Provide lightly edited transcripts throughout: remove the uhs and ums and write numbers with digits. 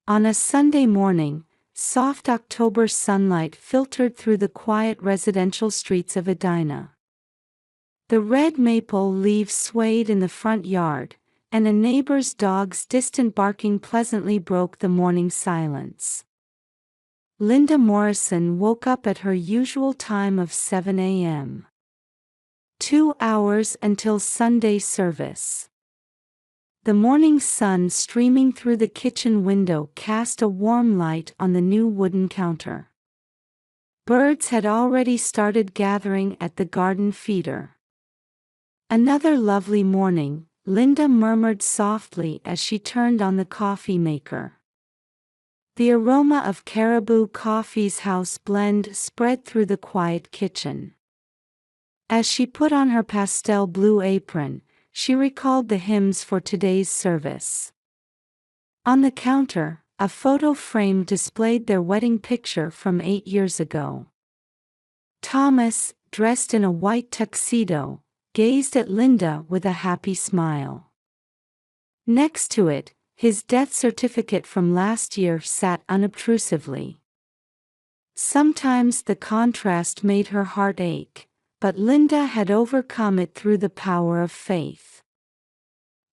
On a Sunday morning, soft October sunlight filtered through the quiet residential streets of Edina. The red maple leaves swayed in the front yard, and a neighbor's dog's distant barking pleasantly broke the morning silence. Linda Morrison woke up at her usual time of 7 a.m. 2 hours until Sunday service. The morning sun streaming through the kitchen window cast a warm light on the new wooden counter. Birds had already started gathering at the garden feeder. "Another lovely morning," Linda murmured softly as she turned on the coffee maker. The aroma of Caribou Coffee's house blend spread through the quiet kitchen. As she put on her pastel blue apron, she recalled the hymns for today's service. On the counter, a photo frame displayed their wedding picture from 8 years ago. Thomas, dressed in a white tuxedo, gazed at Linda with a happy smile. Next to it, his death certificate from last year sat unobtrusively. Sometimes the contrast made her heart ache, but Linda had overcome it through the power of faith.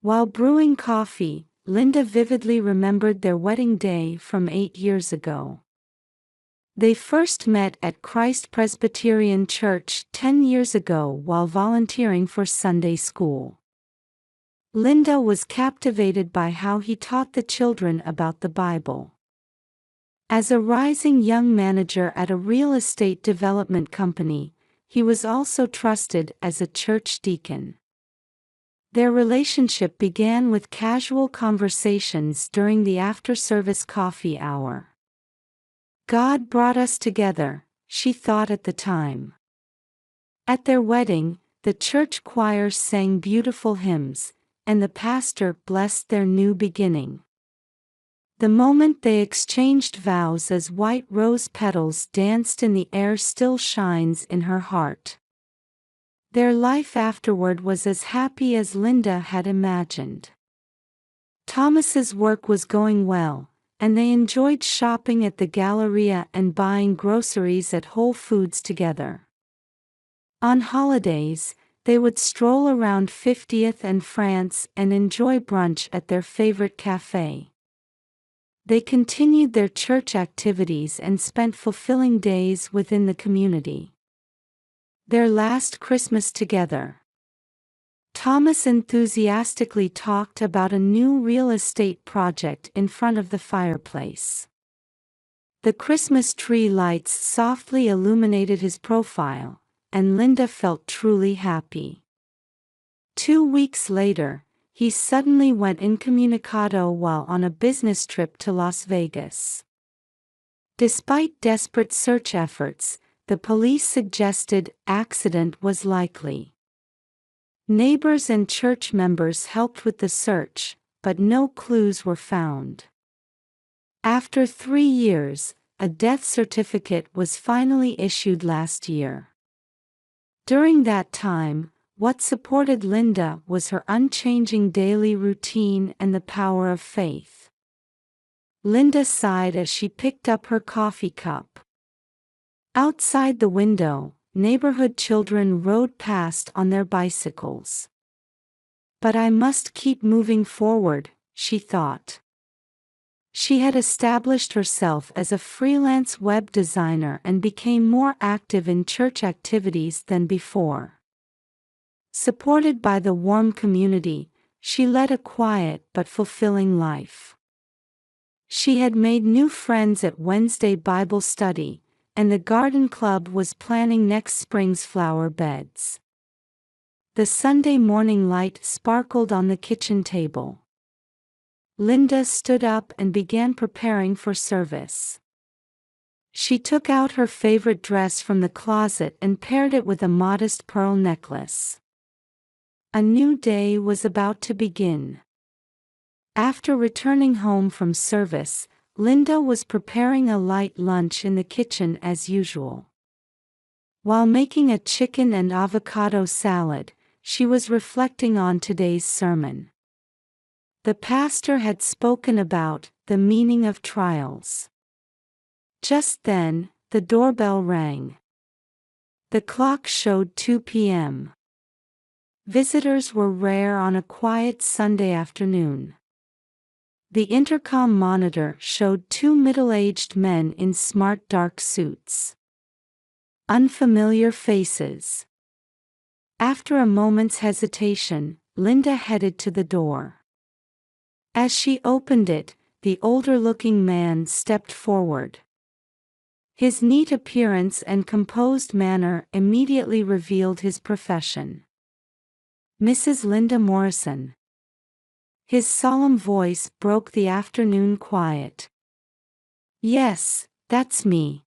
While brewing coffee, Linda vividly remembered their wedding day from 8 years ago. They first met at Christ Presbyterian Church 10 years ago while volunteering for Sunday school. Linda was captivated by how he taught the children about the Bible. As a rising young manager at a real estate development company, he was also trusted as a church deacon. Their relationship began with casual conversations during the after-service coffee hour. "God brought us together," she thought at the time. At their wedding, the church choir sang beautiful hymns, and the pastor blessed their new beginning. The moment they exchanged vows as white rose petals danced in the air still shines in her heart. Their life afterward was as happy as Linda had imagined. Thomas's work was going well, and they enjoyed shopping at the Galleria and buying groceries at Whole Foods together. On holidays, they would stroll around 50th and France and enjoy brunch at their favorite cafe. They continued their church activities and spent fulfilling days within the community. Their last Christmas together, Thomas enthusiastically talked about a new real estate project in front of the fireplace. The Christmas tree lights softly illuminated his profile, and Linda felt truly happy. 2 weeks later, he suddenly went incommunicado while on a business trip to Las Vegas. Despite desperate search efforts, the police suggested accident was likely. Neighbors and church members helped with the search, but no clues were found. After 3 years, a death certificate was finally issued last year. During that time, what supported Linda was her unchanging daily routine and the power of faith. Linda sighed as she picked up her coffee cup. Outside the window, neighborhood children rode past on their bicycles. "But I must keep moving forward," she thought. She had established herself as a freelance web designer and became more active in church activities than before. Supported by the warm community, she led a quiet but fulfilling life. She had made new friends at Wednesday Bible study, and the garden club was planning next spring's flower beds. The Sunday morning light sparkled on the kitchen table. Linda stood up and began preparing for service. She took out her favorite dress from the closet and paired it with a modest pearl necklace. A new day was about to begin. After returning home from service, Linda was preparing a light lunch in the kitchen as usual. While making a chicken and avocado salad, she was reflecting on today's sermon. The pastor had spoken about the meaning of trials. Just then, the doorbell rang. The clock showed 2 p.m. Visitors were rare on a quiet Sunday afternoon. The intercom monitor showed two middle-aged men in smart dark suits. Unfamiliar faces. After a moment's hesitation, Linda headed to the door. As she opened it, the older-looking man stepped forward. His neat appearance and composed manner immediately revealed his profession. Mrs. Linda Morrison. His solemn voice broke the afternoon quiet. Yes, that's me.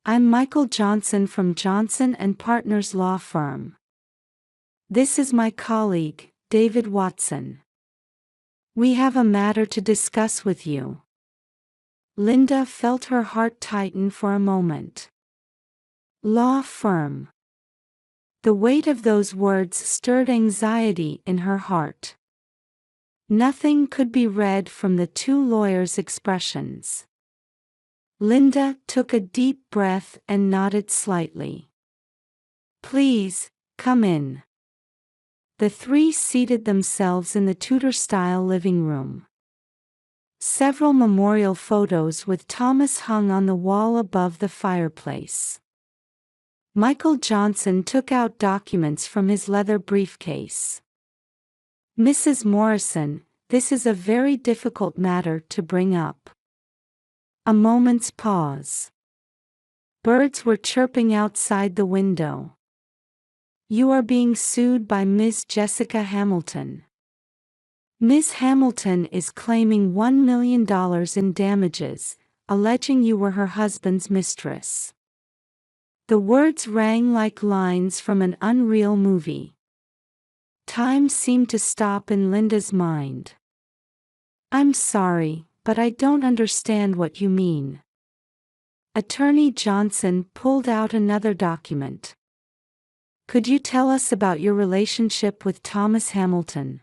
I'm Michael Johnson from Johnson & Partners Law Firm. This is my colleague, David Watson. We have a matter to discuss with you. Linda felt her heart tighten for a moment. Law firm. The weight of those words stirred anxiety in her heart. Nothing could be read from the two lawyers' expressions. Linda took a deep breath and nodded slightly. Please, come in. The three seated themselves in the Tudor-style living room. Several memorial photos with Thomas hung on the wall above the fireplace. Michael Johnson took out documents from his leather briefcase. Mrs. Morrison, this is a very difficult matter to bring up. A moment's pause. Birds were chirping outside the window. You are being sued by Ms. Jessica Hamilton. Ms. Hamilton is claiming $1 million in damages, alleging you were her husband's mistress. The words rang like lines from an unreal movie. Time seemed to stop in Linda's mind. I'm sorry, but I don't understand what you mean. Attorney Johnson pulled out another document. Could you tell us about your relationship with Thomas Hamilton?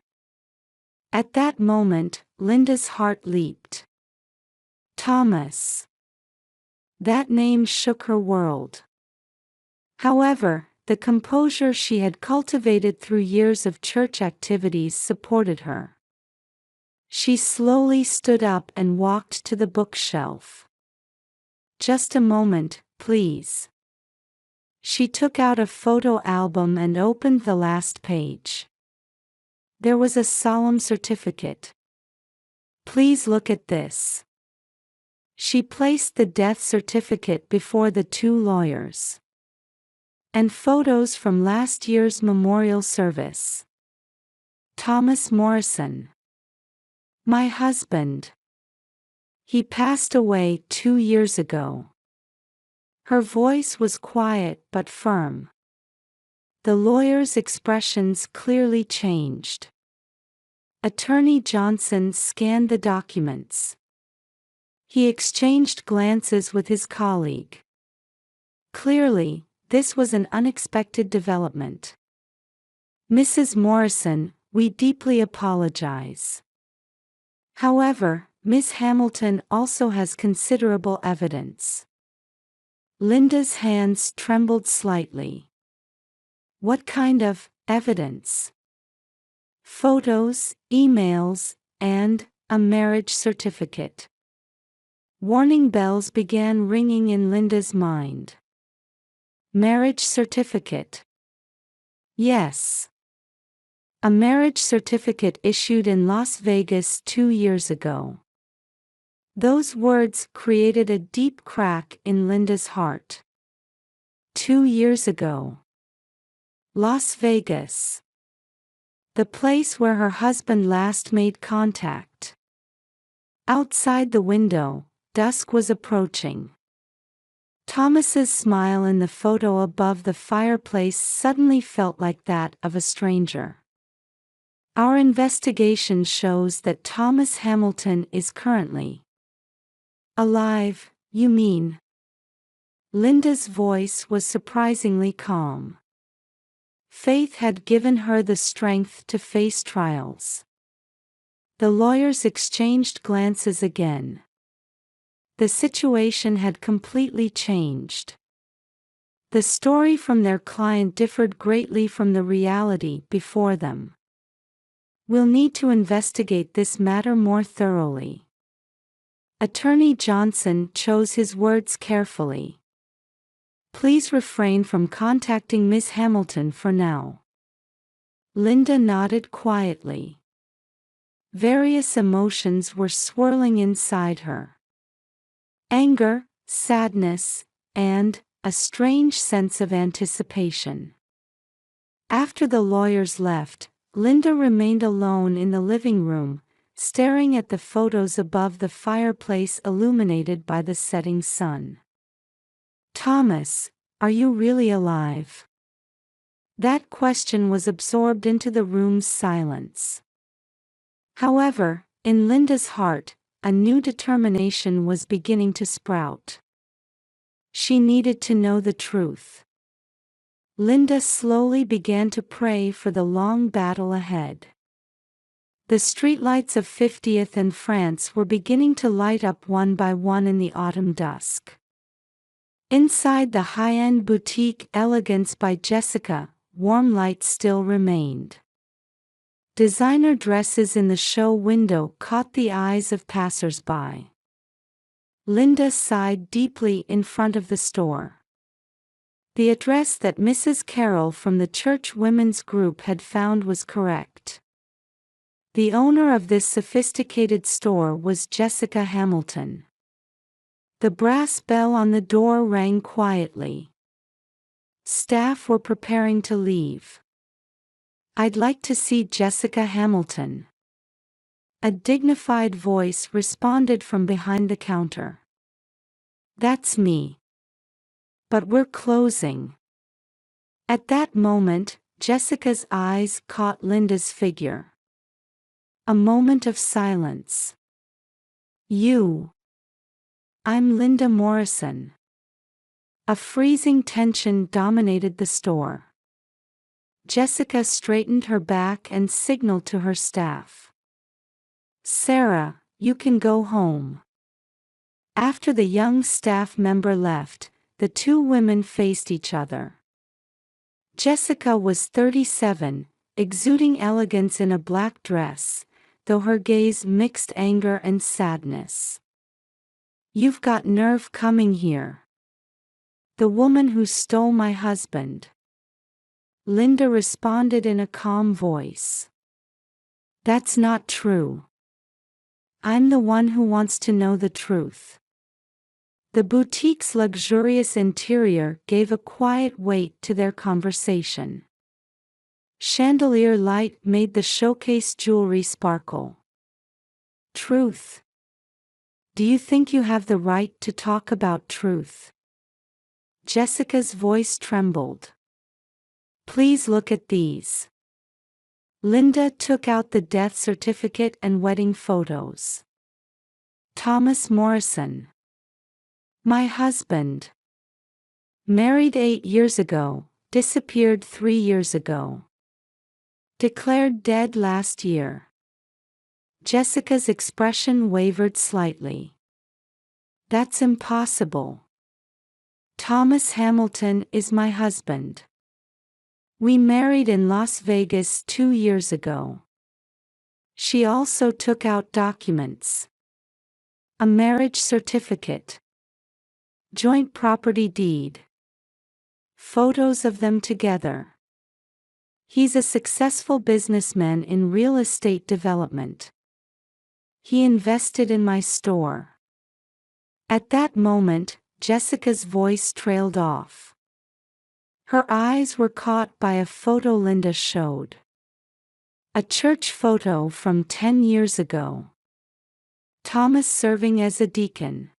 At that moment, Linda's heart leaped. Thomas. That name shook her world. However, the composure she had cultivated through years of church activities supported her. She slowly stood up and walked to the bookshelf. Just a moment, please. She took out a photo album and opened the last page. There was a solemn certificate. Please look at this. She placed the death certificate before the two lawyers. And photos from last year's memorial service. Thomas Morrison. My husband. He passed away 2 years ago. Her voice was quiet but firm. The lawyer's expressions clearly changed. Attorney Johnson scanned the documents. He exchanged glances with his colleague. Clearly, this was an unexpected development. Mrs. Morrison, we deeply apologize. However, Ms. Hamilton also has considerable evidence. Linda's hands trembled slightly. What kind of evidence? Photos, emails, and a marriage certificate. Warning bells began ringing in Linda's mind. Marriage certificate. Yes. A marriage certificate issued in Las Vegas 2 years ago. Those words created a deep crack in Linda's heart. 2 years ago. Las Vegas. The place where her husband last made contact. Outside the window, dusk was approaching. Thomas's smile in the photo above the fireplace suddenly felt like that of a stranger. Our investigation shows that Thomas Hamilton is currently alive, you mean? Linda's voice was surprisingly calm. Faith had given her the strength to face trials. The lawyers exchanged glances again. The situation had completely changed. The story from their client differed greatly from the reality before them. "We'll need to investigate this matter more thoroughly." Attorney Johnson chose his words carefully. "Please refrain from contacting Miss Hamilton for now." Linda nodded quietly. Various emotions were swirling inside her. Anger, sadness, and a strange sense of anticipation. After the lawyers left, Linda remained alone in the living room, staring at the photos above the fireplace illuminated by the setting sun. "Thomas, are you really alive?" That question was absorbed into the room's silence. However, in Linda's heart, a new determination was beginning to sprout. She needed to know the truth. Linda slowly began to pray for the long battle ahead. The streetlights of 50th and France were beginning to light up one by one in the autumn dusk. Inside the high-end boutique Elegance by Jessica, warm light still remained. Designer dresses in the show window caught the eyes of passers-by. Linda sighed deeply in front of the store. The address that Mrs. Carroll from the church women's group had found was correct. The owner of this sophisticated store was Jessica Hamilton. The brass bell on the door rang quietly. Staff were preparing to leave. "I'd like to see Jessica Hamilton." A dignified voice responded from behind the counter. "That's me. But we're closing." At that moment, Jessica's eyes caught Linda's figure. A moment of silence. "You." "I'm Linda Morrison." A freezing tension dominated the store. Jessica straightened her back and signaled to her staff. "Sarah, you can go home." After the young staff member left, the two women faced each other. Jessica was 37, exuding elegance in a black dress, though her gaze mixed anger and sadness. "You've got nerve coming here." "The woman who stole my husband." Linda responded in a calm voice. "That's not true. I'm the one who wants to know the truth." The boutique's luxurious interior gave a quiet weight to their conversation. Chandelier light made the showcase jewelry sparkle. "Truth. Do you think you have the right to talk about truth?" Jessica's voice trembled. "Please look at these." Linda took out the death certificate and wedding photos. "Thomas Morrison. My husband. Married 8 years ago, disappeared 3 years ago. Declared dead last year." Jessica's expression wavered slightly. "That's impossible. Thomas Hamilton is my husband. We married in Las Vegas 2 years ago." She also took out documents. A marriage certificate. Joint property deed. Photos of them together. "He's a successful businessman in real estate development. He invested in my store." At that moment, Jessica's voice trailed off. Her eyes were caught by a photo Linda showed. A church photo from 10 years ago. Thomas serving as a deacon.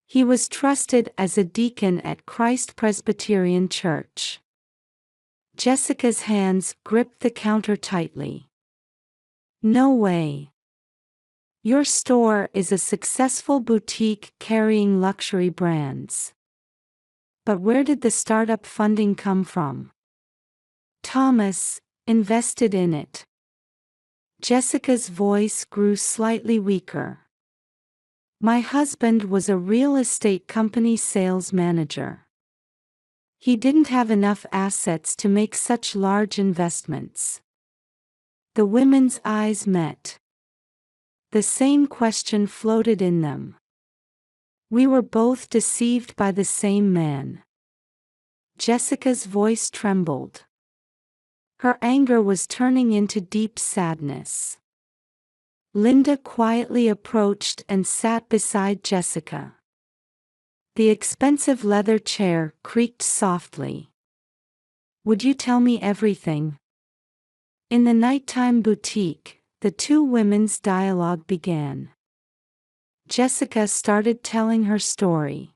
He was trusted as a deacon at Christ Presbyterian Church. Jessica's hands gripped the counter tightly. "No way. Your store is a successful boutique carrying luxury brands. But where did the startup funding come from?" "Thomas invested in it." Jessica's voice grew slightly weaker. My husband was a real estate company sales manager. He didn't have enough assets to make such large investments. The women's eyes met. The same question floated in them. We were both deceived by the same man. Jessica's voice trembled. Her anger was turning into deep sadness. Linda quietly approached and sat beside Jessica. The expensive leather chair creaked softly. Would you tell me everything? In the nighttime boutique, the two women's dialogue began. Jessica started telling her story.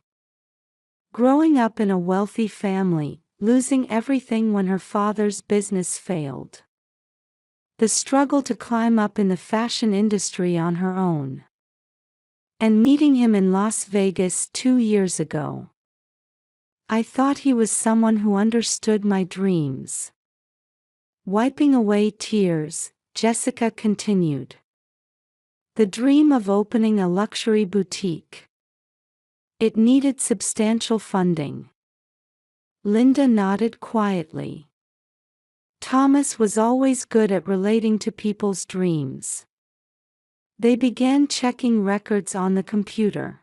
Growing up in a wealthy family, losing everything when her father's business failed. The struggle to climb up in the fashion industry on her own. And meeting him in Las Vegas 2 years ago. I thought he was someone who understood my dreams. Wiping away tears, Jessica continued. The dream of opening a luxury boutique. It needed substantial funding. Linda nodded quietly. Thomas was always good at relating to people's dreams. They began checking records on the computer.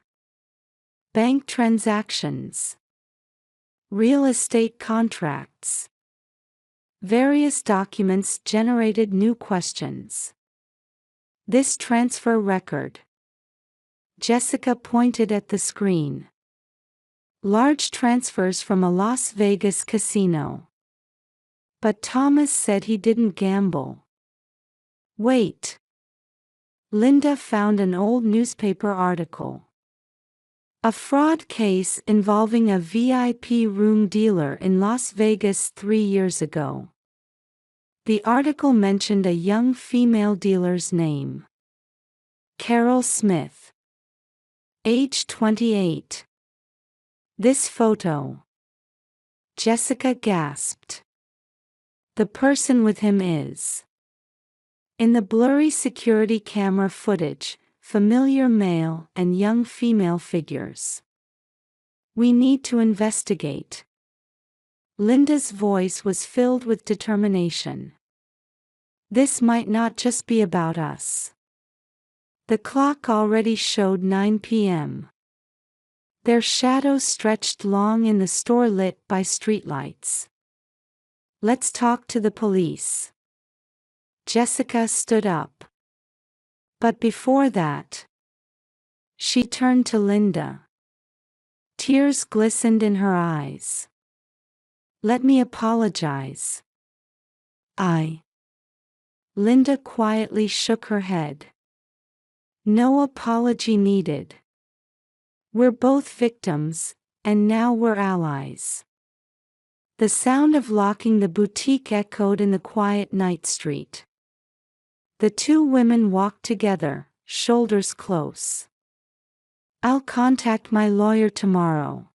Bank transactions. Real estate contracts. Various documents generated new questions. This transfer record. Jessica pointed at the screen. Large transfers from a Las Vegas casino. But Thomas said he didn't gamble. Wait. Linda found an old newspaper article. A fraud case involving a VIP room dealer in Las Vegas 3 years ago. The article mentioned a young female dealer's name. Carol Smith. Age 28. This photo. Jessica gasped. The person with him is. In the blurry security camera footage, familiar male and young female figures. We need to investigate. Linda's voice was filled with determination. This might not just be about us. The clock already showed 9 p.m. Their shadows stretched long in the store lit by streetlights. Let's talk to the police. Jessica stood up. But before that, she turned to Linda. Tears glistened in her eyes. Let me apologize. Linda quietly shook her head. No apology needed. We're both victims, and now we're allies. The sound of locking the boutique echoed in the quiet night street. The two women walked together, shoulders close. I'll contact my lawyer tomorrow,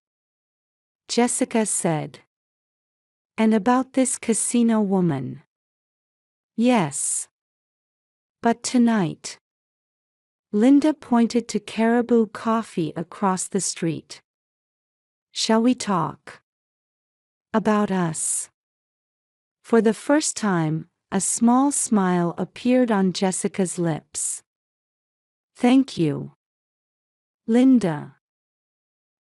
Jessica said. And about this casino woman? Yes. But tonight. Linda pointed to Caribou Coffee across the street. Shall we talk? About us. For the first time, a small smile appeared on Jessica's lips. Thank you, Linda.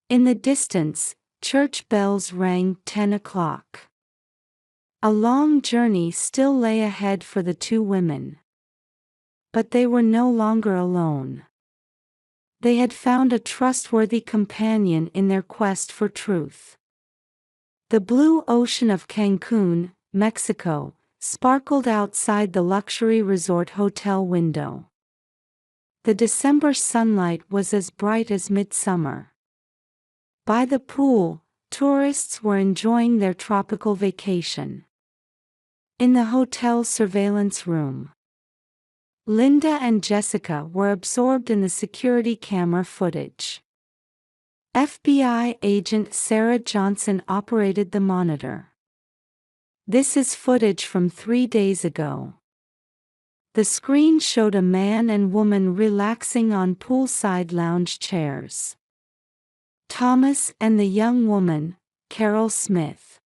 In the distance, church bells rang 10 o'clock. A long journey still lay ahead for the two women. But they were no longer alone. They had found a trustworthy companion in their quest for truth. The blue ocean of Cancun, Mexico, sparkled outside the luxury resort hotel window. The December sunlight was as bright as midsummer. By the pool, tourists were enjoying their tropical vacation. In the hotel's surveillance room, Linda and Jessica were absorbed in the security camera footage. FBI agent Sarah Johnson operated the monitor. This is footage from 3 days ago. The screen showed a man and woman relaxing on poolside lounge chairs. Thomas and the young woman, Carol Smith.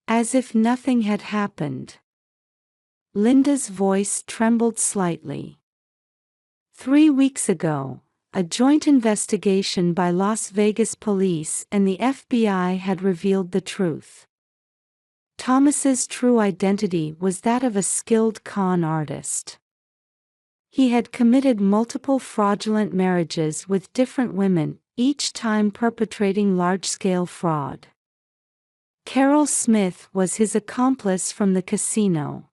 As if nothing had happened. Linda's voice trembled slightly. 3 weeks ago, a joint investigation by Las Vegas police and the FBI had revealed the truth. Thomas's true identity was that of a skilled con artist. He had committed multiple fraudulent marriages with different women, each time perpetrating large-scale fraud. Carol Smith was his accomplice from the casino.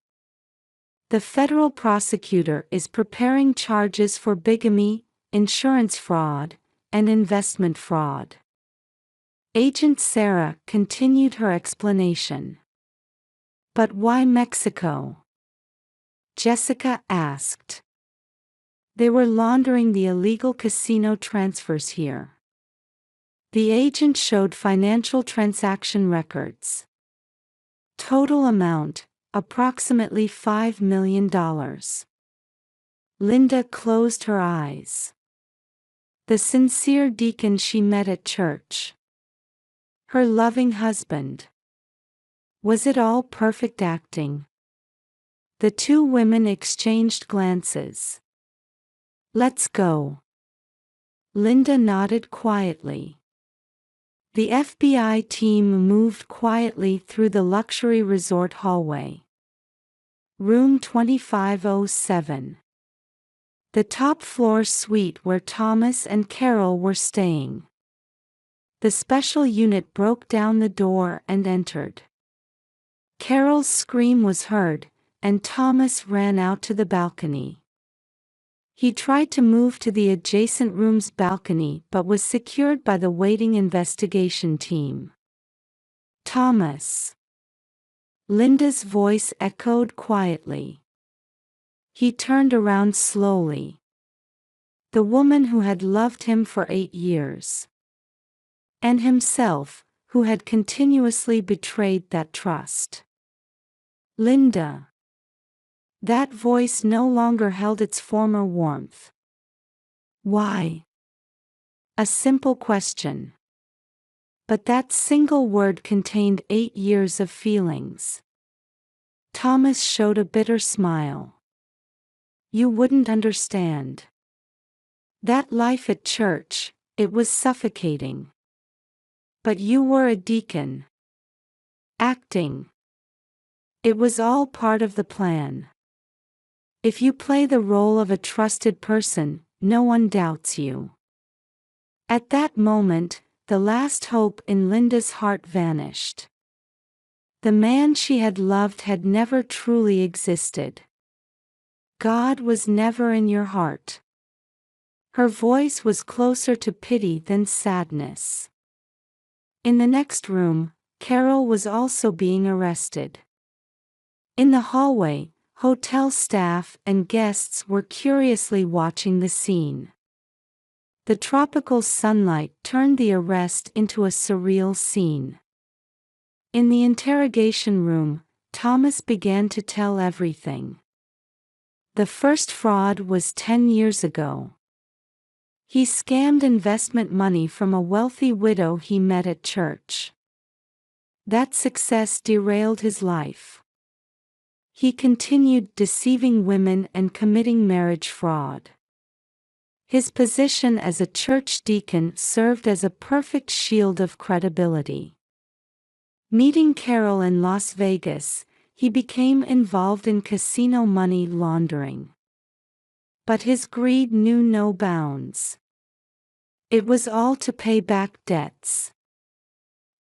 The federal prosecutor is preparing charges for bigamy, insurance fraud, and investment fraud. Agent Sarah continued her explanation. But why Mexico? Jessica asked. They were laundering the illegal casino transfers here. The agent showed financial transaction records. Total amount, approximately $5 million. Linda closed her eyes. The sincere deacon she met at church. Her loving husband. Was it all perfect acting? The two women exchanged glances. Let's go. Linda nodded quietly. The FBI team moved quietly through the luxury resort hallway. Room 2507. The top-floor suite where Thomas and Carol were staying. The special unit broke down the door and entered. Carol's scream was heard, and Thomas ran out to the balcony. He tried to move to the adjacent room's balcony but was secured by the waiting investigation team. Thomas. Linda's voice echoed quietly. He turned around slowly. The woman who had loved him for 8 years. And himself, who had continuously betrayed that trust. Linda. That voice no longer held its former warmth. Why? A simple question. But that single word contained 8 years of feelings. Thomas showed a bitter smile. You wouldn't understand. That life at church, it was suffocating. But you were a deacon. Acting. It was all part of the plan. If you play the role of a trusted person, no one doubts you. At that moment, the last hope in Linda's heart vanished. The man she had loved had never truly existed. God was never in your heart. Her voice was closer to pity than sadness. In the next room, Carol was also being arrested. In the hallway, hotel staff and guests were curiously watching the scene. The tropical sunlight turned the arrest into a surreal scene. In the interrogation room, Thomas began to tell everything. The first fraud was 10 years ago. He scammed investment money from a wealthy widow he met at church. That success derailed his life. He continued deceiving women and committing marriage fraud. His position as a church deacon served as a perfect shield of credibility. Meeting Carol in Las Vegas, he became involved in casino money laundering. But his greed knew no bounds. It was all to pay back debts.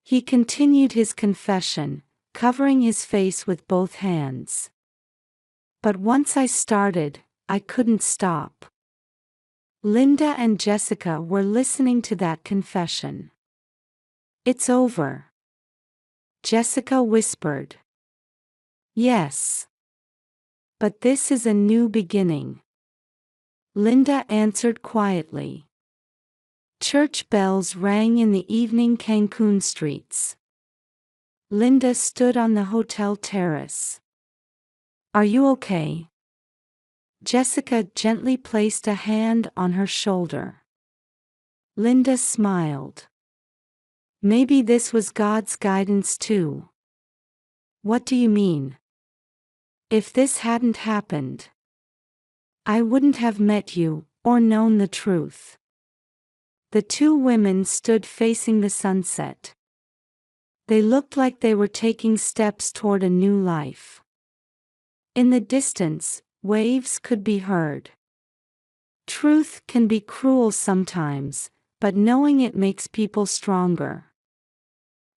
He continued his confession, covering his face with both hands. But once I started, I couldn't stop. Linda and Jessica were listening to that confession. It's over. Jessica whispered. Yes. But this is a new beginning. Linda answered quietly. Church bells rang in the evening Cancun streets. Linda stood on the hotel terrace. Are you okay? Jessica gently placed a hand on her shoulder. Linda smiled. Maybe this was God's guidance too. What do you mean? If this hadn't happened, I wouldn't have met you, or known the truth. The two women stood facing the sunset. They looked like they were taking steps toward a new life. In the distance, waves could be heard. Truth can be cruel sometimes, but knowing it makes people stronger.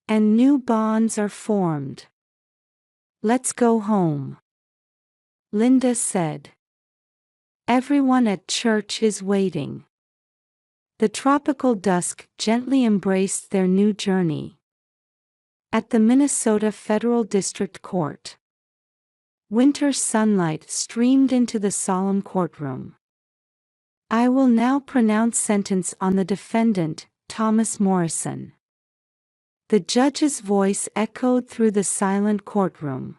And new bonds are formed. Let's go home, Linda said. Everyone at church is waiting. The tropical dusk gently embraced their new journey. At the Minnesota Federal District Court, winter sunlight streamed into the solemn courtroom. I will now pronounce sentence on the defendant, Thomas Morrison. The judge's voice echoed through the silent courtroom.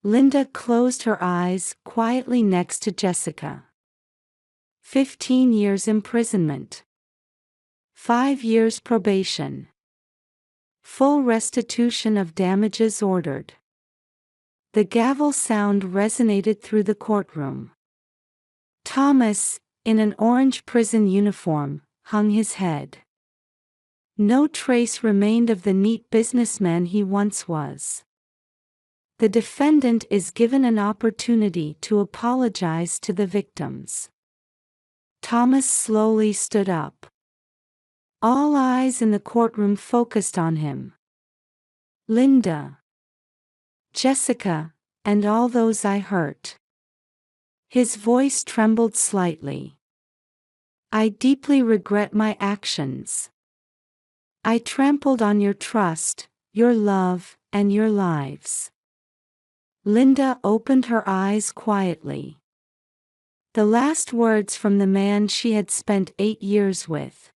Linda closed her eyes quietly next to Jessica. 15 years imprisonment. 5 years probation. Full restitution of damages ordered. The gavel sound resonated through the courtroom. Thomas, in an orange prison uniform, hung his head. No trace remained of the neat businessman he once was. The defendant is given an opportunity to apologize to the victims. Thomas slowly stood up. All eyes in the courtroom focused on him. Linda, Jessica, and all those I hurt. His voice trembled slightly. I deeply regret my actions. I trampled on your trust, your love, and your lives. Linda opened her eyes quietly. The last words from the man she had spent 8 years with.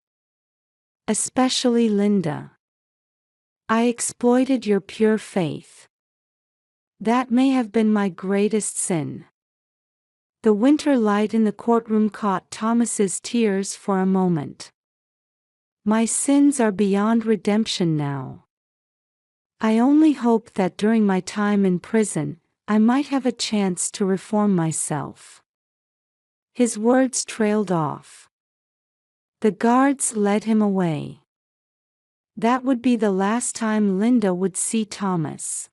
Especially Linda. I exploited your pure faith. That may have been my greatest sin. The winter light in the courtroom caught Thomas's tears for a moment. My sins are beyond redemption now. I only hope that during my time in prison, I might have a chance to reform myself. His words trailed off. The guards led him away. That would be the last time Linda would see Thomas.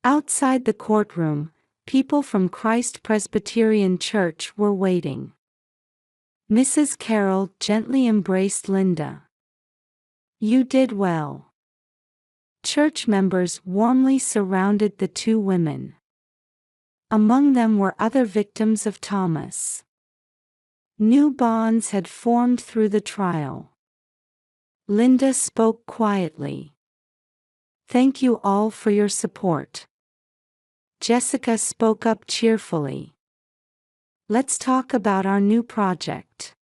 Outside the courtroom, people from Christ Presbyterian Church were waiting. Mrs. Carroll gently embraced Linda. You did well. Church members warmly surrounded the two women. Among them were other victims of Thomas. New bonds had formed through the trial. Linda spoke quietly. Thank you all for your support. Jessica spoke up cheerfully. Let's talk about our new project.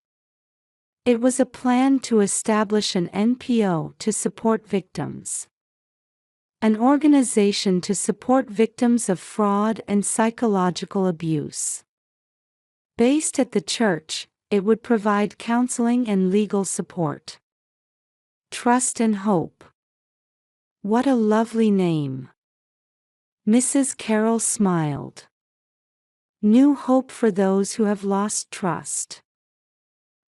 It was a plan to establish an NPO to support victims. An organization to support victims of fraud and psychological abuse. Based at the church, it would provide counseling and legal support. Trust and Hope. What a lovely name. Mrs. Carroll smiled. New hope for those who have lost trust.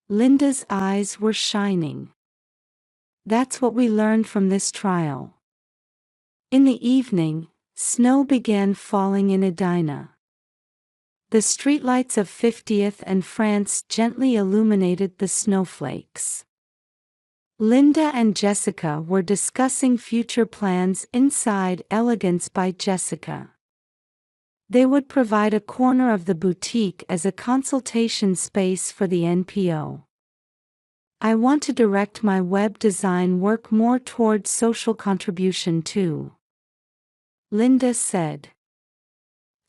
Linda's eyes were shining. That's what we learned from this trial. In the evening, snow began falling in Edina. The streetlights of 50th and France gently illuminated the snowflakes. Linda and Jessica were discussing future plans inside Elegance by Jessica. They would provide a corner of the boutique as a consultation space for the NPO. I want to direct my web design work more toward social contribution too, Linda said.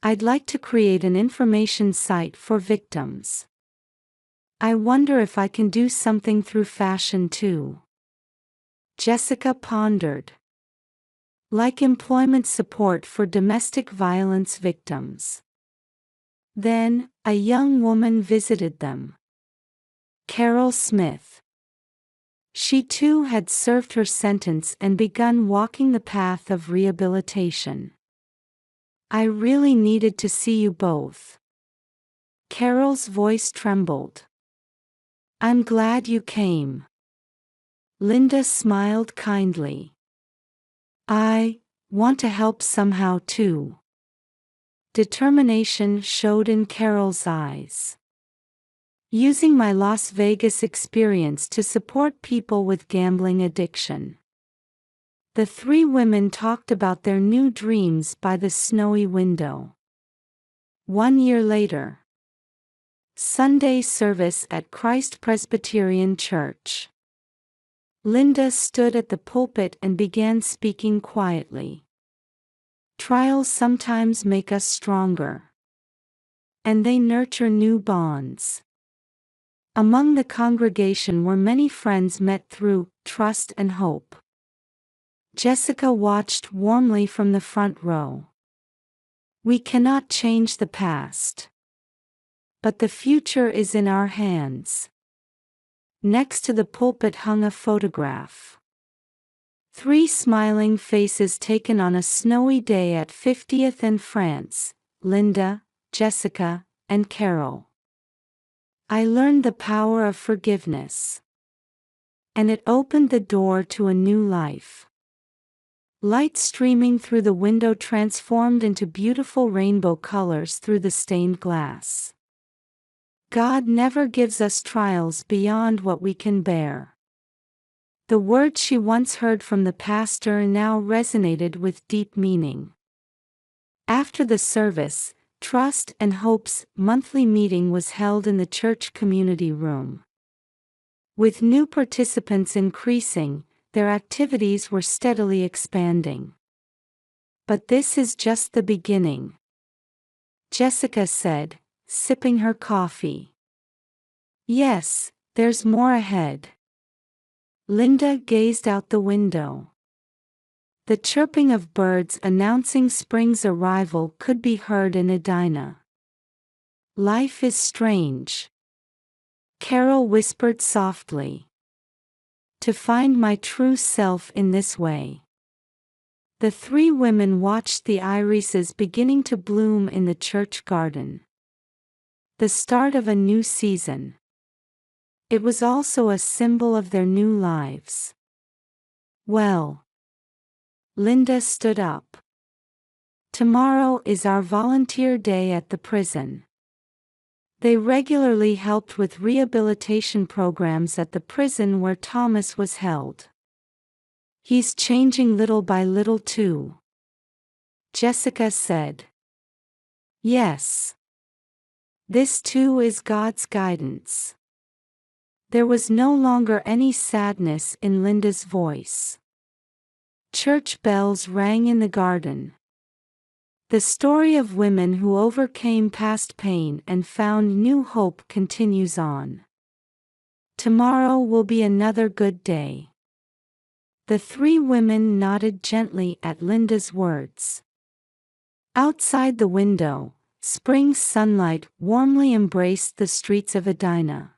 I'd like to create an information site for victims. I wonder if I can do something through fashion too. Jessica pondered. Like employment support for domestic violence victims. Then, a young woman visited them. Carol Smith. She too had served her sentence and begun walking the path of rehabilitation. I really needed to see you both. Carol's voice trembled. I'm glad you came. Linda smiled kindly. I want to help somehow too. Determination showed in Carol's eyes. Using my Las Vegas experience to support people with gambling addiction. The three women talked about their new dreams by the snowy window. 1 year later. Sunday service at Christ Presbyterian Church. Linda stood at the pulpit and began speaking quietly. Trials sometimes make us stronger. And they nurture new bonds. Among the congregation were many friends met through trust and hope. Jessica watched warmly from the front row. We cannot change the past. But the future is in our hands. Next to the pulpit hung a photograph. 3 smiling faces taken on a snowy day at 50th and France, Linda, Jessica, and Carol. I learned the power of forgiveness. And it opened the door to a new life. Light streaming through the window transformed into beautiful rainbow colors through the stained glass. God never gives us trials beyond what we can bear. The words she once heard from the pastor now resonated with deep meaning. After the service, Trust and Hope's monthly meeting was held in the church community room. With new participants increasing, their activities were steadily expanding. But this is just the beginning, Jessica said, sipping her coffee. Yes, there's more ahead. Linda gazed out the window. The chirping of birds announcing spring's arrival could be heard in Edina. Life is strange, Carol whispered softly. To find my true self in this way. The 3 women watched the irises beginning to bloom in the church garden. The start of a new season. It was also a symbol of their new lives. Well. Linda stood up. Tomorrow is our volunteer day at the prison. They regularly helped with rehabilitation programs at the prison where Thomas was held. He's changing little by little too, Jessica said. Yes. This too is God's guidance. There was no longer any sadness in Linda's voice. Church bells rang in the garden. The story of women who overcame past pain and found new hope continues on. Tomorrow will be another good day. The 3 women nodded gently at Linda's words. Outside the window, spring sunlight warmly embraced the streets of Edina.